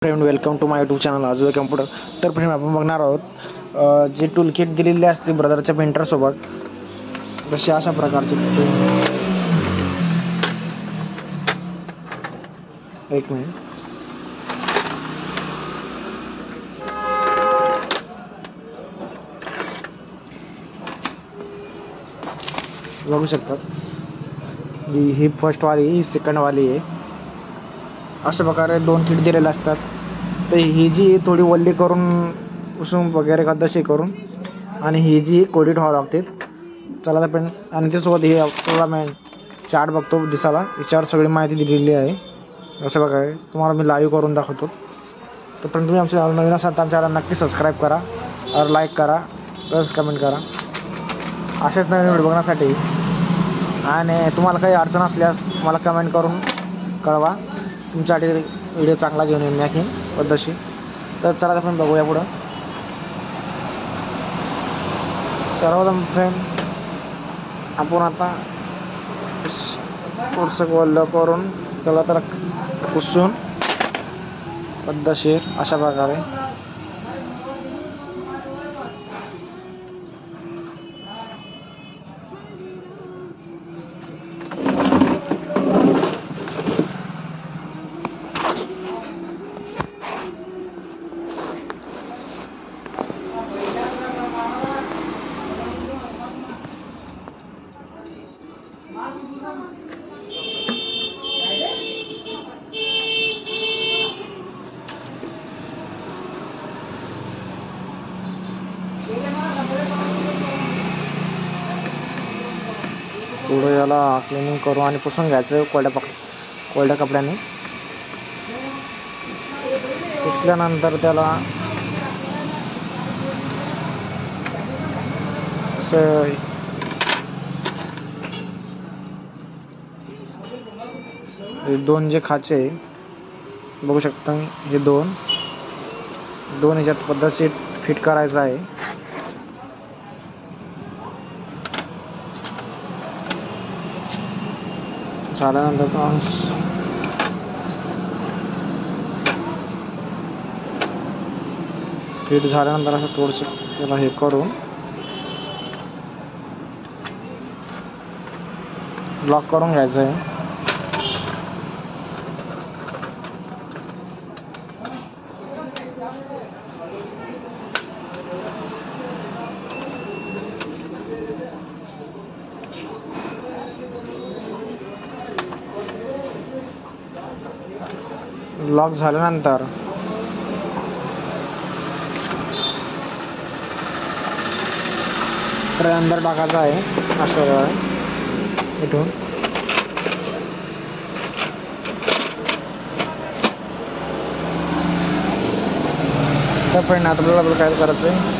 Friend, welcome to my YouTube channel आजवे computer. तर friend, आपण बघणार आहोत जे टूल किट दिलेले असते ब्रदरच्या पेंटरसोबत, तसे अशा प्रकारचे. एक मिनिट. बघू शकतात, ही फर्स्ट वाली, ही सेकंड वाली आहे. अशा प्रकारे दोन किट दिलेले असतात. तर ही जी थोडी वल्ली करून पुसून वगैरे कदाशी करून, आणि ही जी कोडिट व्हावं लागते. चला तर पण, आणि त्यासोबत हे आपल्याला मी चार्ट बघतो दिसाला, याच्यावर सगळी माहिती दिलेली आहे. असं बघा, तुम्हाला मी लाईव्ह करून दाखवतो. तर पण तुम्ही आमच्या नवीन असाल तर आमच्या नक्की सबस्क्राईब करा, और लाईक करा, प्लस कमेंट करा अशाच नवीन व्हिडिओ बघण्यासाठी. आणि तुम्हाला काही अडचण असल्यास मला कमेंट करून कळवा, तुमच्यासाठी व्हिडिओ चांगला घेऊन येईन मी पद्धतशीर. तर चला आपण बघूया पुढं. सर्वप्रथम फ्रेंड, आपण आता पुढचं वल्ल करून त्याला तर पुसून पद्धतशीर अशा प्रकारे थोडं याला क्लिनिंग करू आणि पुसून घ्यायचं कोरड्या कपड्याने. पुसल्यानंतर त्याला असं दोन जे खाचे बघू शकता, हे दोन ह्याच्यात पद्धतशीर फिट करायचं आहे. झाल्यानंतर फिट झाल्यानंतर असं थोडंसं त्याला हे करून लॉक करून घ्यायचं आहे. लॉक झाल्यानंतर तर अंदर टाकायचा आहे असं इथून. तर पण आपल्याला काय करायचं आहे,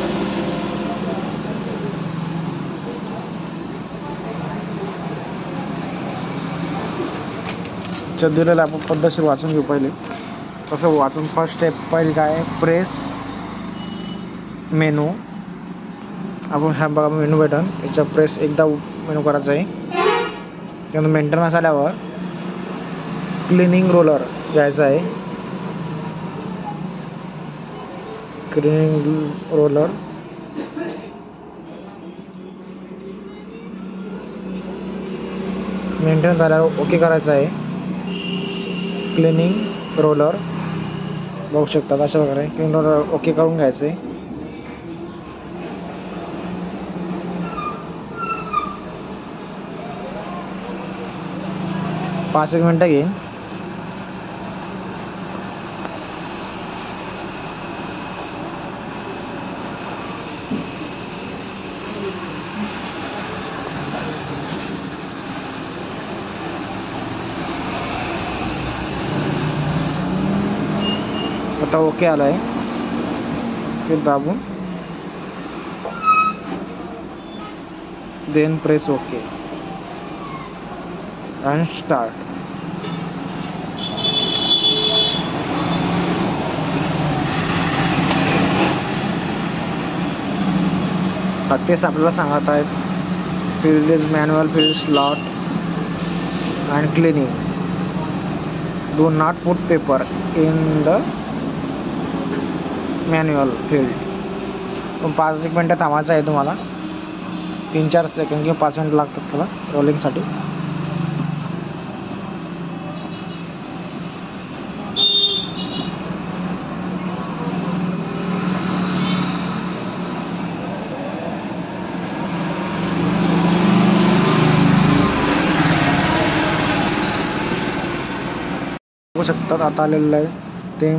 दिलेलं आपण पद्धतशीर वाचून घेऊ. पहिले तसं वाचून, फर्स्ट स्टेप पहिले काय, प्रेस मेनू. आपण हा बघा मेनू बटन, याच्या प्रेस एकदा मेनू करायचा आहे. त्यानंतर मेंटेनन्स आल्यावर क्लिनिंग रोलर घ्यायचा आहे. क्लिनिंग रोलर मेंटेनन्स आल्यावर ओके करायचं आहे. क्लिनिंग रोलर बघू शकतात अशा प्रकारे क्लिनिंग रोलर ओके करून घ्यायचे. पाच एक मिनटं घेईन. आता ओके आलाय. फिर दाबून then press okay and start. तेच आपल्याला सांगत आहेत, field is manual field slot and cleaning. Do not put paper in the manual field. पण 5-1 मिनटं थांबायचं आहे तुम्हाला. 3-4 सेकंड किंवा 5 मिनटं लागतात त्याला रोलिंगसाठी. बघू शकतात आता आलेलं आहे ते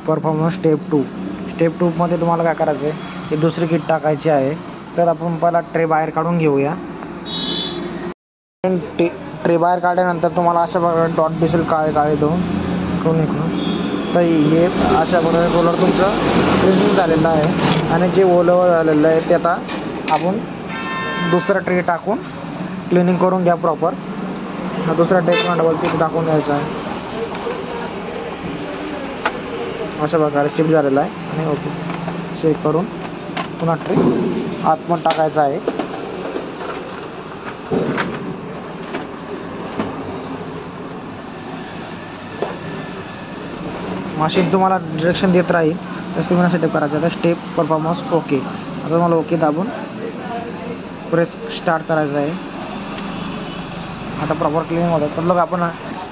परफॉर्मन्स स्टेप 2 मध्ये तुम्हाला काय करायचं आहे, हे दुसरी किट टाकायची आहे. तर आपण पहिला ट्रे बाहेर काढून घेऊया. ट्रे बाहेर काढल्यानंतर तुम्हाला अशा प्रकारे डॉट दिसेल काळे दोन इकडून. तर हे अशा प्रकारे रोलर तुमचं क्लिनिंग झालेलं आहे. आणि जे ओलं झालेलं आहे ते आता आपण दुसरा ट्रे टाकून क्लिनिंग करून घ्या प्रॉपर. हा दुसरा ट्रे पण डबल तिथे टाकून घ्यायचा आहे. अशा प्रकारे शिफ्ट झालेला आहे. आणि ओके चेक करून पुन्हा ट्रे आतमध्ये टाकायचा आहे. मशीन तुम्हाला डिरेक्शन देत राहील तसं तुम्हाला सेटअप करायचं आहे. Step performance okay. आता तुम्हाला ओके दाबून प्रेस स्टार्ट करायचं आहे. आता प्रॉपर क्लीन होतं. तर लोक आपण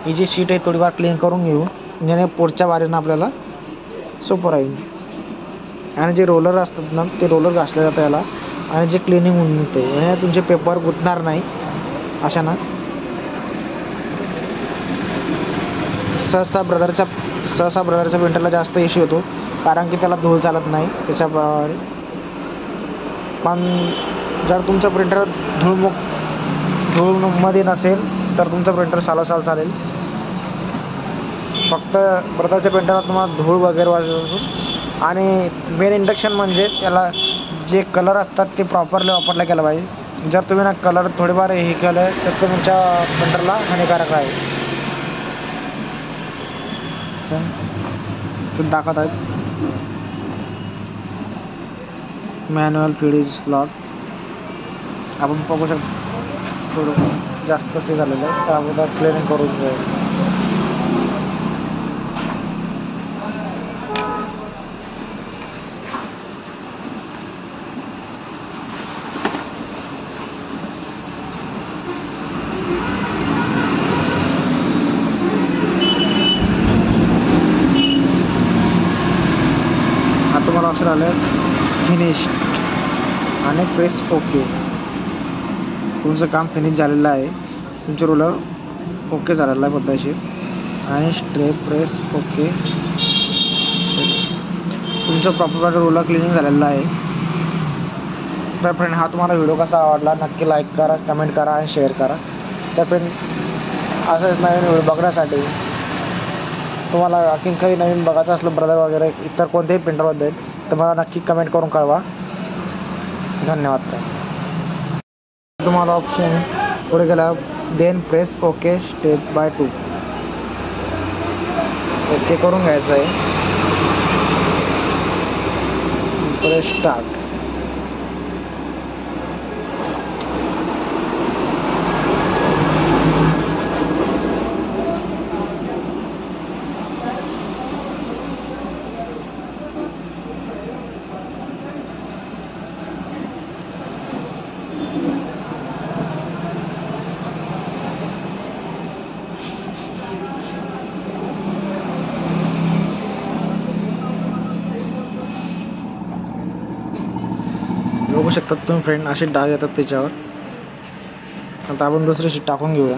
ही जी शीट आहे थोडीफार क्लीन करून घेऊ, ज्याने पुढच्या वारीनं आपल्याला सोपं राहील. आणि जे रोलर असतात ना ते रोलर घासले जातं याला. आणि जे क्लिनिंग होऊन निघते म्हणजे तुमचे पेपर गुंतणार नाही अशा ना. सहसा ब्रदरच्या प्रिंटरला जास्त इश्यू होतो कारण की त्याला धूळ चालत नाही त्याच्याप्रमाणे. पण जर तुमचं प्रिंटर धूळमध्ये नसेल तर तुमचं प्रिंटर साल चालेल. फक्त ब्रदरच्या प्रिंटरला तुम्हाला धूळ वगैरे वाजून. आणि मेन इंडक्शन म्हणजे त्याला जे कलर असतात ते प्रॉपरली वापरला गेला पाहिजे. जर तुम्ही ना कलर थोडेफार हे केलं तर तुमच्या प्रिंटरला हानिकारक आहे. ते दाखवत आहेत मॅन्युअल फीड स्लॉट. आपण बघू शकतो थोडं जास्त से झालेलं आहे. त्यामध्ये क्लिनिंग करून जाईल. तुम्हाला ऑप्शन आलं फिनिश आणि प्रेस ओके. तुमचं काम फिनिश झालेलं आहे. तुमचं रोलर ओके झालेलं आहे पद्धतशीर. आणि स्ट्रेप प्रेस ओके. तुमचं प्रॉपर रोलर क्लिनिंग झालेलं आहे. तर फ्रेंड हा तुम्हाला व्हिडिओ कसा आवडला नक्की लाईक करा, कमेंट करा आणि शेअर करा. तर फ्रेंड असंच नवीन व्हिडिओ बघण्यासाठी तुम्हाला आणखीन काही नवीन बघायचं असलं ब्रदर वगैरे इतर कोणत्याही प्रिंटरबद्दल तर मला नक्की कमेंट करून कळवा. धन्यवाद. तुम्हाला ऑप्शन पुढे गेला then press okay step by 2 okay करून घ्यायचं आहे. Press start. बघू शकतात तुम्ही फ्रेंड असे डाग येतात त्याच्यावर. आता आपण दुसरी शीट टाकून घेऊया.